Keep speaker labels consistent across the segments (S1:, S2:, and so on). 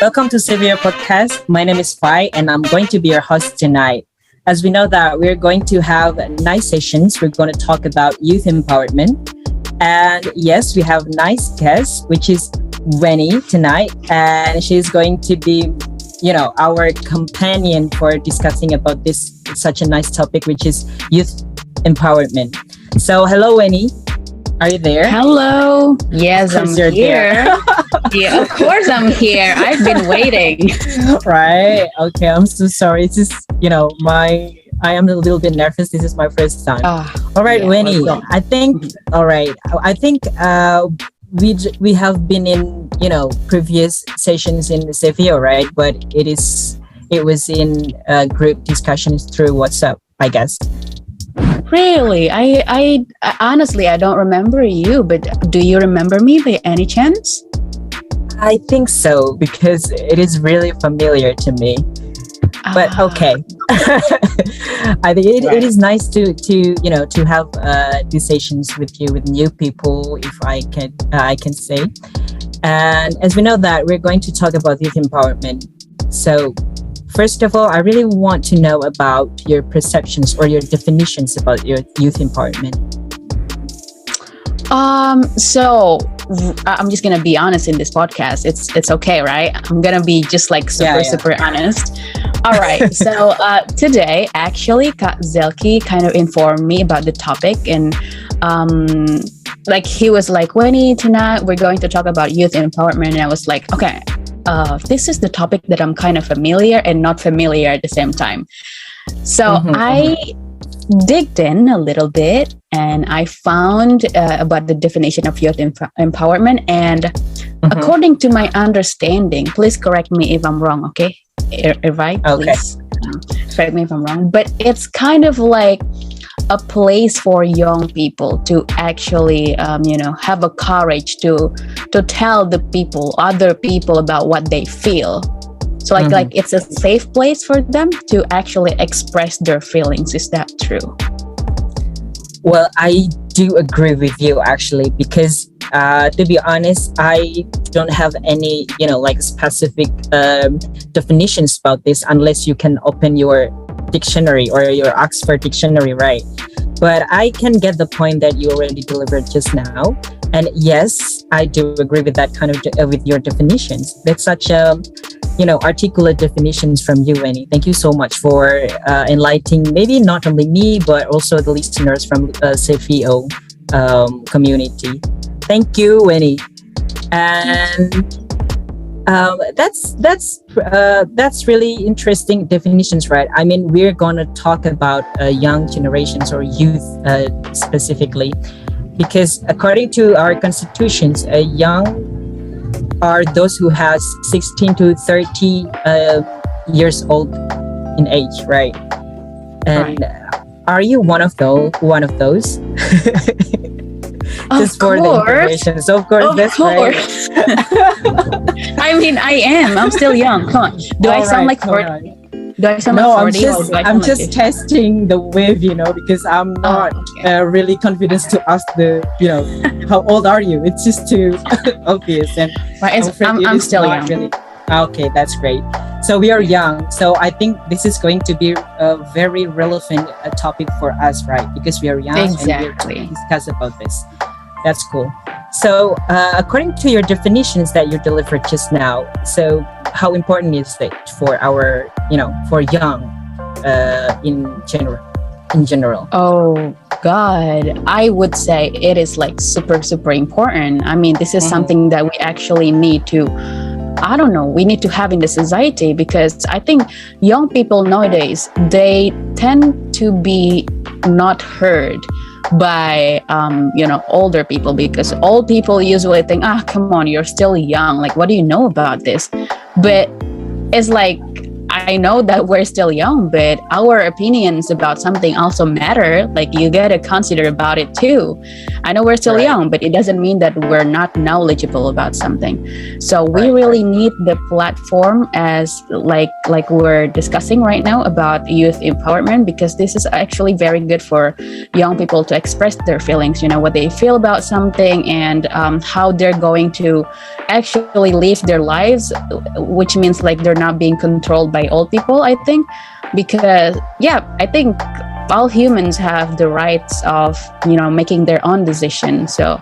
S1: Welcome to Sefeo podcast. My name is Fai and I'm going to be your host tonight. As we know that we're going to have nice sessions, we're going to talk about youth empowerment. And yes, we have nice guest, which is Wenny tonight. And she's going to be, our companion for discussing about this such a nice topic, which is youth empowerment. So hello, Wenny. Are you there?
S2: Hello. Yes, I'm here.
S1: Yeah,
S2: of course I'm here. I've been waiting.
S1: Right. Okay. I'm so sorry. It's just, I am a little bit nervous. This is my first time. All right, yeah, Winnie. I think, all right. I think we have been in, previous sessions in the Sefeo, right? But it was in group discussions through WhatsApp, I guess.
S2: Really? I honestly, I don't remember you, but do you remember me by any chance?
S1: I think so, because it is really familiar to me. But okay. I think it is nice to have these sessions with you, with new people, if I can say. And as we know that we're going to talk about youth empowerment. So first of all, I really want to know about your perceptions or your definitions about your youth empowerment.
S2: So I'm just gonna be honest in this podcast. It's okay, right? I'm gonna be just like super honest. All right. So today, actually, Kak Zelki kind of informed me about the topic, and he was like, "Winnie, tonight we're going to talk about youth empowerment," and I was like, "Okay." This is the topic that I'm kind of familiar and not familiar at the same time. So I digged in a little bit and I found about the definition of youth empowerment. And according to my understanding, please correct me if I'm wrong, okay? Right? Please correct me if I'm wrong. But it's kind of like a place for young people to actually, have a courage to tell other people about what they feel. So like it's a safe place for them to actually express their feelings. Is that true?
S1: Well, I do agree with you actually, because to be honest, I don't have any, specific definitions about this unless you can open your dictionary or your Oxford dictionary, right? But I can get the point that you already delivered just now. And yes, I do agree with that kind of with your definitions. That's such articulate definitions from you, Winnie. Thank you so much for enlightening maybe not only me but also the listeners from Sefeo community. Thank you, Winnie. And that's really interesting definitions, right? I mean, we're gonna talk about young generations or youth specifically, because according to our constitutions, young are those who has 16 to 30 years old in age, right? And are you one of those? Just for the information. So of course, that's right.
S2: I mean, I am. I'm still young. Come on. Do I sound like 40? Do I sound like 40?
S1: I'm just testing the wave, because I'm not really confident to ask how old are you? It's just too obvious. And
S2: I'm still young.
S1: Really, okay, that's great. So we are young. So I think this is going to be a very relevant topic for us, right? Because we are young and we're going to discuss about this. That's cool. So according to your definitions that you delivered just now, so how important is it for our, for young in general?
S2: Oh God, I would say it is like super important. I mean, this is something that we actually need to, we need to have in the society, because I think young people nowadays, they tend to be not heard by older people, because old people usually think, come on, you're still young, like what do you know about this? But it's like, I know that we're still young, but our opinions about something also matter. Like you gotta consider about it too. I know we're still young, but it doesn't mean that we're not knowledgeable about something. So we really need the platform as like we're discussing right now about youth empowerment, because this is actually very good for young people to express their feelings, what they feel about something, and how they're going to, actually live their lives, which means like they're not being controlled by old people, I think. Because yeah, I think all humans have the rights of, you know, making their own decision. So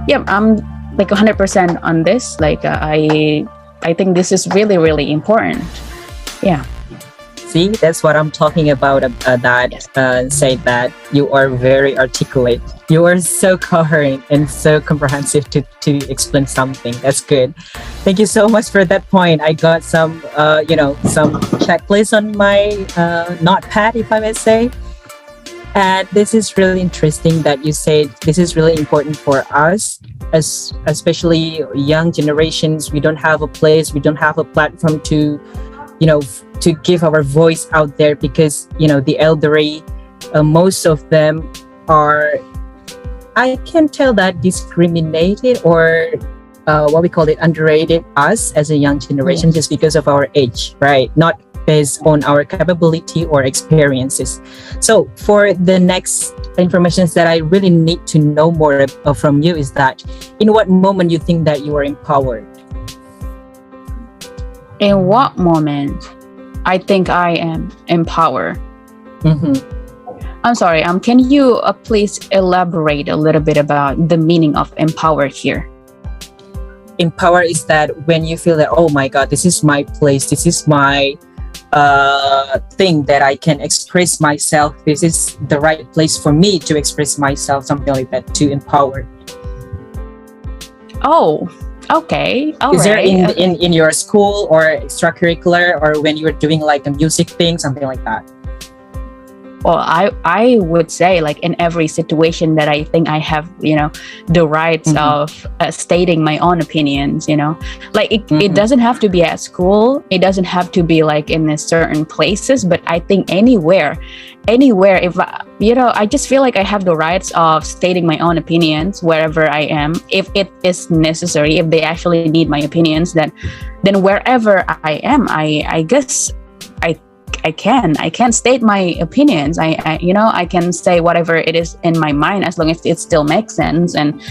S2: yeah, I'm like 100% on this. Like I think this is really, really important. Yeah.
S1: See, that's what I'm talking about. That
S2: Yes.
S1: say that you are very articulate. You are so coherent and so comprehensive to explain something. That's good. Thank you so much for that point. I got some, some checklists on my notepad, if I may say. And this is really interesting that you said this is really important for us, as especially young generations. We don't have a place, we don't have a platform to, to give our voice out there, because the elderly, most of them are, I can tell that, discriminated, or what we call it, underrated us as a young generation,
S2: Yes.
S1: just because of our age, right? Not based on our capability or experiences. So for the next information that I really need to know more from you is that, in what moment you think that you are empowered?
S2: In what moment I think I am empowered?
S1: Mm-hmm.
S2: I'm sorry. Can you please elaborate a little bit about the meaning of empowered here?
S1: Empower is that when you feel that, oh my God, this is my place, this is my thing that I can express myself, this is the right place for me to express myself, something like that, to empower.
S2: Oh, okay. All
S1: Is there
S2: right.
S1: in your school or extracurricular, or when you were doing like a music thing, something like that?
S2: Well, I would say, like, in every situation that I think I have, the rights
S1: Mm-hmm.
S2: of stating my own opinions, like it
S1: Mm-hmm.
S2: doesn't have to be at school. It doesn't have to be like in a certain places, but I think anywhere, if I just feel like I have the rights of stating my own opinions wherever I am, if it is necessary, if they actually need my opinions, then wherever I am, I guess I can state my opinions. I can say whatever it is in my mind, as long as it still makes sense and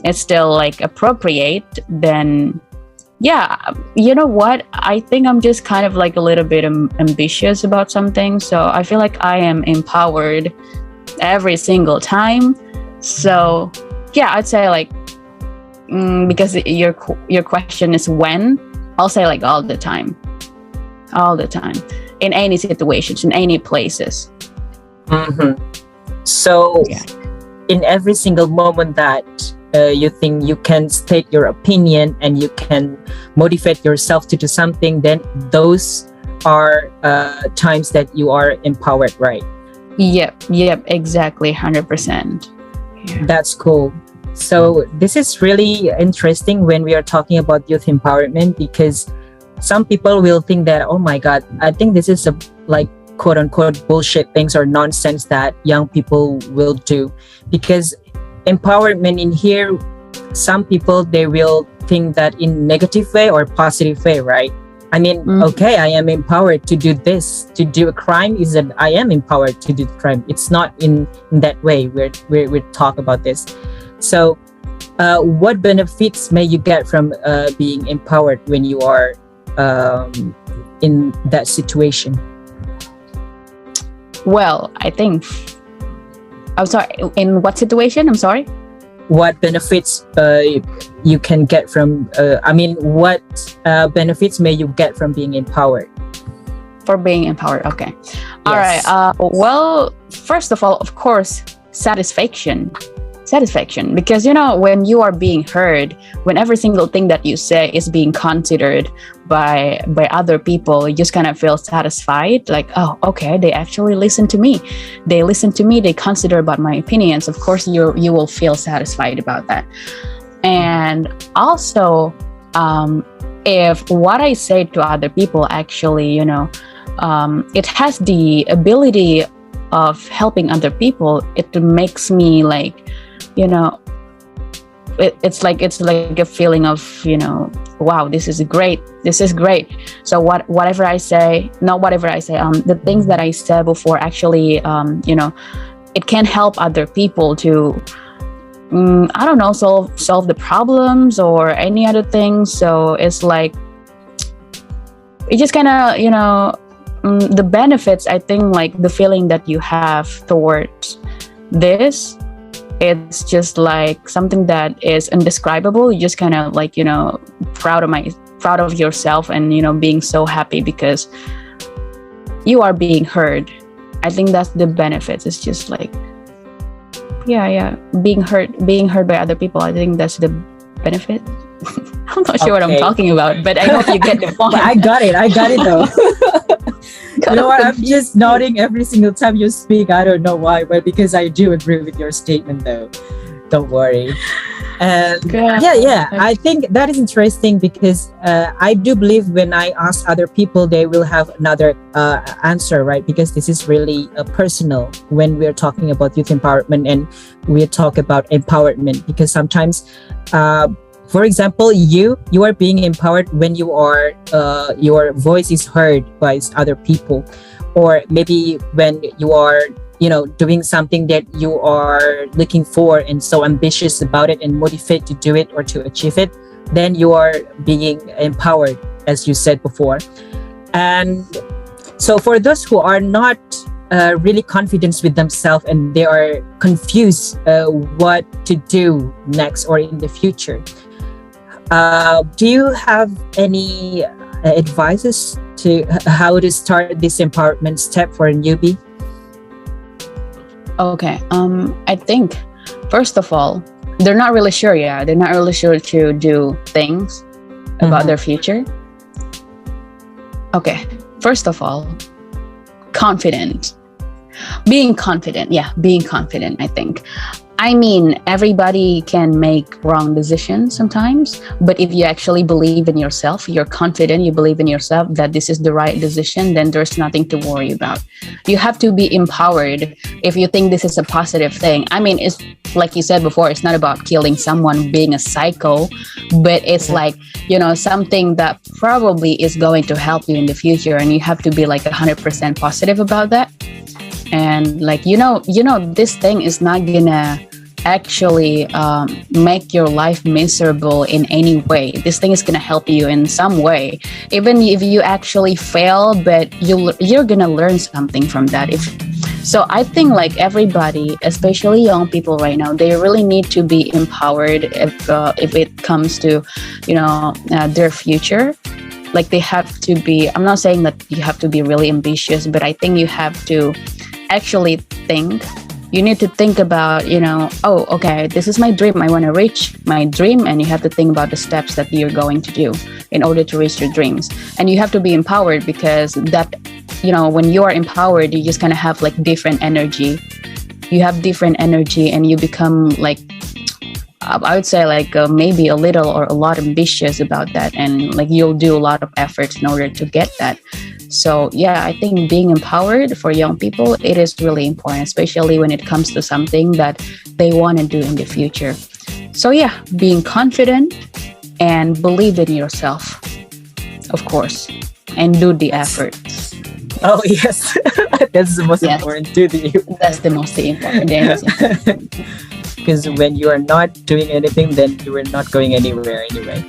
S2: it's still like appropriate. Then yeah, you know what? I think I'm just kind of like a little bit ambitious about something. So I feel like I am empowered every single time. So yeah, I'd say like because your question is when, I'll say like all the time, in any situations, in any places.
S1: Mm-hmm. So
S2: Yeah.
S1: in every single moment that you think you can state your opinion and you can motivate yourself to do something, then those are times that you are empowered, right?
S2: Yep, exactly, 100%. Yeah.
S1: That's cool. So this is really interesting when we are talking about youth empowerment, because some people will think that, oh my God, I think this is a like quote unquote bullshit things or nonsense that young people will do. Because empowerment in here, some people, they will think that in negative way or positive way, right? I mean, okay, I am empowered to do this. To do a crime is that I am empowered to do the crime. It's not in that way we talk about this. So what benefits may you get from being empowered when you are in that situation?
S2: Well, I think, I'm sorry, in what situation? I'm sorry.
S1: What benefits you can get from what benefits may you get from being empowered?
S2: For being empowered. Okay. All
S1: Yes.
S2: right. Well, first of all, of course, satisfaction, because when you are being heard, when every single thing that you say is being considered by other people, you just kind of feel satisfied, like, oh, okay, they actually listen to me, they consider about my opinions. Of course, you will feel satisfied about that. And also, if what I say to other people actually, it has the ability of helping other people, it makes me like, it's like a feeling of, wow, this is great. So whatever I say, the things that I said before actually, it can help other people to I don't know, solve the problems or any other things. So it's like it just kind of, the benefits, I think, like the feeling that you have towards this, it's just like something that is indescribable. You just kind of like, proud of yourself, and being so happy because you are being heard. I think that's the benefits. It's just like, being heard by other people. I think that's the benefit. I'm not sure what I'm talking about, but I hope you get the point.
S1: I got it though. You know what? I'm just nodding every single time you speak. I don't know why, but because I do agree with your statement though. Don't worry. And I think that is interesting because I do believe when I ask other people, they will have another answer, right? Because this is really personal when we're talking about youth empowerment and we talk about empowerment, because sometimes for example, you are being empowered when you are your voice is heard by other people, or maybe when you are doing something that you are looking for and so ambitious about it and motivated to do it or to achieve it, then you are being empowered, as you said before. And so for those who are not really confident with themselves and they are confused what to do next or in the future, do you have any advices to how to start this empowerment step for a newbie?
S2: Okay. I think first of all, they're not really sure. Yeah, they're not really sure to do things about their future. Okay. First of all, confident. Being confident. Yeah, being confident, I think. I mean, everybody can make wrong decisions sometimes, but if you actually believe in yourself, you're confident, you believe in yourself that this is the right decision, then there's nothing to worry about. You have to be empowered if you think this is a positive thing. I mean, it's like you said before, it's not about killing someone, being a psycho, but it's like, something that probably is going to help you in the future, and you have to be like 100% positive about that. And like, this thing is not gonna actually make your life miserable in any way. This thing is gonna help you in some way, even if you actually fail, but you're gonna learn something from that. So I think like everybody, especially young people right now, they really need to be empowered if it comes to their future. Like they have to be, I'm not saying that you have to be really ambitious, but I think you have to actually think. You need to think about, oh, okay, this is my dream. I want to reach my dream. And you have to think about the steps that you're going to do in order to reach your dreams. And you have to be empowered because that, when you are empowered, you just kind of have like different energy. You have different energy and you become like, I would say like maybe a little or a lot ambitious about that. And like you'll do a lot of efforts in order to get that. So yeah, I think being empowered for young people, it is really important, especially when it comes to something that they want to do in the future. So yeah, being confident and believe in yourself, of course, and do the effort.
S1: Oh yes, that's the most important.
S2: That's the most important.
S1: Because when you are not doing anything, then you are not going anywhere anyway.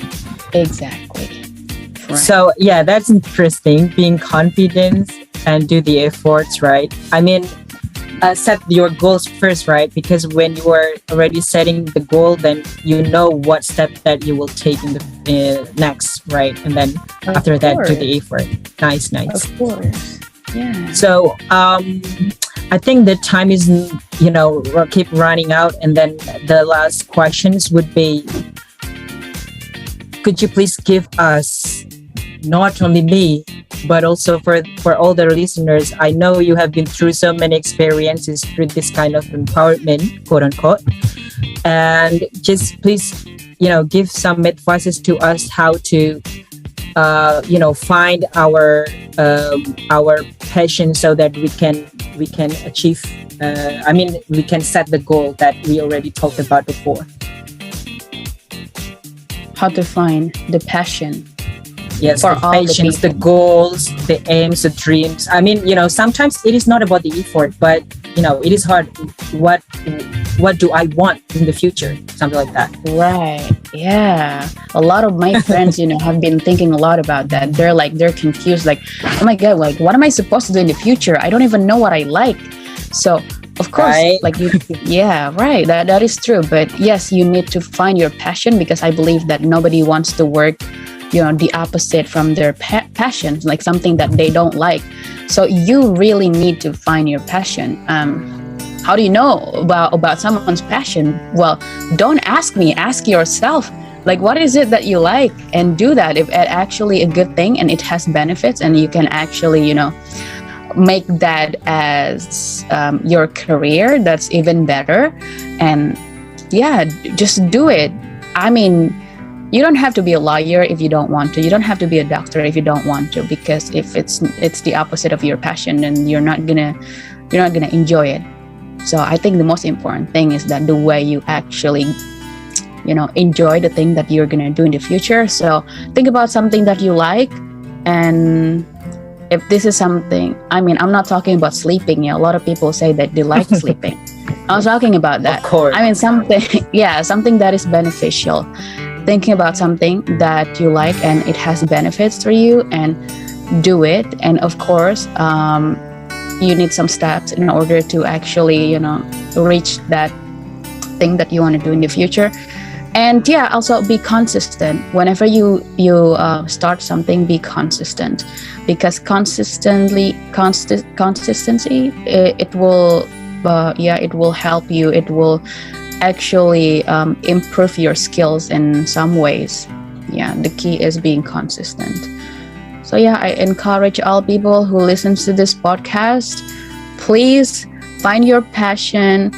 S2: Exactly. Right.
S1: So yeah, that's interesting. Being confident and do the efforts, right? I mean, set your goals first, right? Because when you are already setting the goal, then you know what step that you will take in the next, right? And then after that, do the effort. Nice.
S2: Of course. Yeah.
S1: So I think the time is, keep running out. And then the last questions would be, could you please give us, not only me, but also for all the listeners, I know you have been through so many experiences through this kind of empowerment, quote unquote, and just please, give some advices to us how to, find our passion so that we can achieve. We can set the goal that we already talked about before.
S2: How to find the passion.
S1: Yes,
S2: for
S1: the patience, the goals, the aims, the dreams. Sometimes it is not about the effort, but it is hard. What what do I want in the future, something like that.
S2: Right. Yeah. A lot of my friends, have been thinking a lot about that. They're confused. Like, oh my God, like, what am I supposed to do in the future? I don't even know what I like. So, of course,
S1: Right.
S2: like, yeah, right. That is true. But yes, you need to find your passion, because I believe that nobody wants to work, the opposite from their passion, like something that they don't like. So you really need to find your passion. How do you know about someone's passion? Well, don't ask me, ask yourself. Like, what is it that you like? And do that. If it's actually a good thing and it has benefits, and you can actually, make that as your career, that's even better. And yeah, just do it. I mean, you don't have to be a lawyer if you don't want to. You don't have to be a doctor if you don't want to, because if it's the opposite of your passion, then you're not gonna enjoy it. So I think the most important thing is that the way you actually, enjoy the thing that you're gonna do in the future. So think about something that you like, and if this is something, I mean, I'm not talking about sleeping. A lot of people say that they like sleeping. I was talking about that.
S1: Of course.
S2: I mean, something that is beneficial. Thinking about something that you like and it has benefits for you, and do it. And of course, you need some steps in order to actually, reach that thing that you want to do in the future. And yeah, also be consistent. Whenever you start something, be consistent, because consistency, it will help you. It will actually improve your skills in some ways. Yeah, the key is being consistent. So yeah, I encourage all people who listens to this podcast, please find your passion,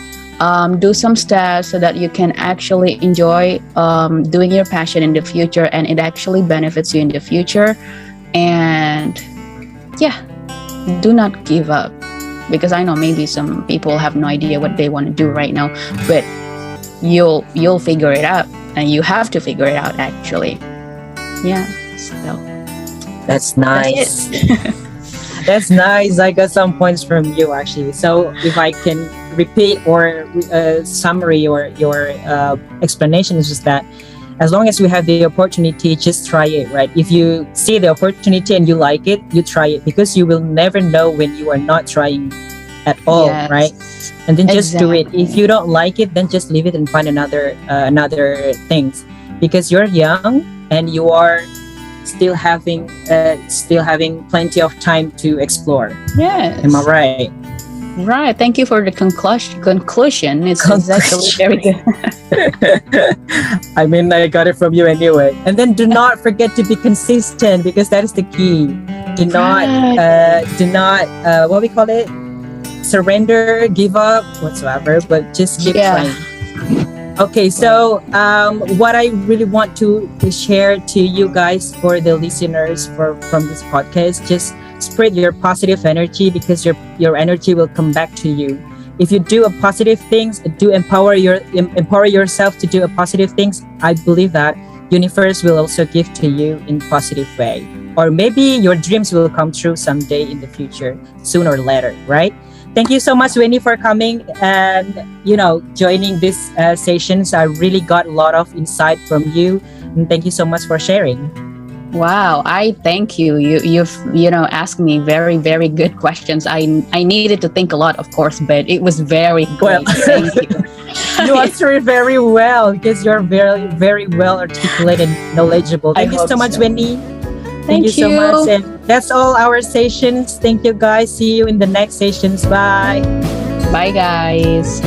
S2: do some steps so that you can actually enjoy doing your passion in the future, and it actually benefits you in the future. And yeah, do not give up, because I know maybe some people have no idea what they want to do right now, but you'll figure it out, and you have to figure it out actually. Yeah, so
S1: That's nice. That's nice. I got some points from you actually. So if I can repeat or summary or your explanation is just that as long as you have the opportunity, just try it, right? If you see the opportunity and you like it, you try it, because you will never know when you are not trying at all,
S2: Yes.
S1: right? And then just do it.
S2: Exactly.
S1: If you don't like it, then just leave it and find another things, because you're young and you are still having plenty of time to explore.
S2: Yes.
S1: Am I right?
S2: Right. Thank you for the conclusion. It's actually very good.
S1: I mean, I got it from you anyway. And then do not forget to be consistent, because that is the key. Do not what we call it, surrender, give up, whatsoever, but just keep trying. Okay, so what I really want to share to you guys, for the listeners from this podcast, just spread your positive energy, because your energy will come back to you. If you do a positive things, do empower yourself to do a positive things. I believe that universe will also give to you in positive way, or maybe your dreams will come true someday in the future, sooner or later, right? Thank you so much, Winnie, for coming and joining this sessions. I really got a lot of insight from you, and thank you so much for sharing.
S2: Wow, I thank you. You've asked me very, very good questions. I needed to think a lot, of course, but it was very great. Thank you.
S1: You answered very well, because you're very, very well articulated and knowledgeable. Thank you so much, Wendy. Thank you so much. And that's all our sessions. Thank you, guys. See you in the next sessions. Bye.
S2: Bye, guys.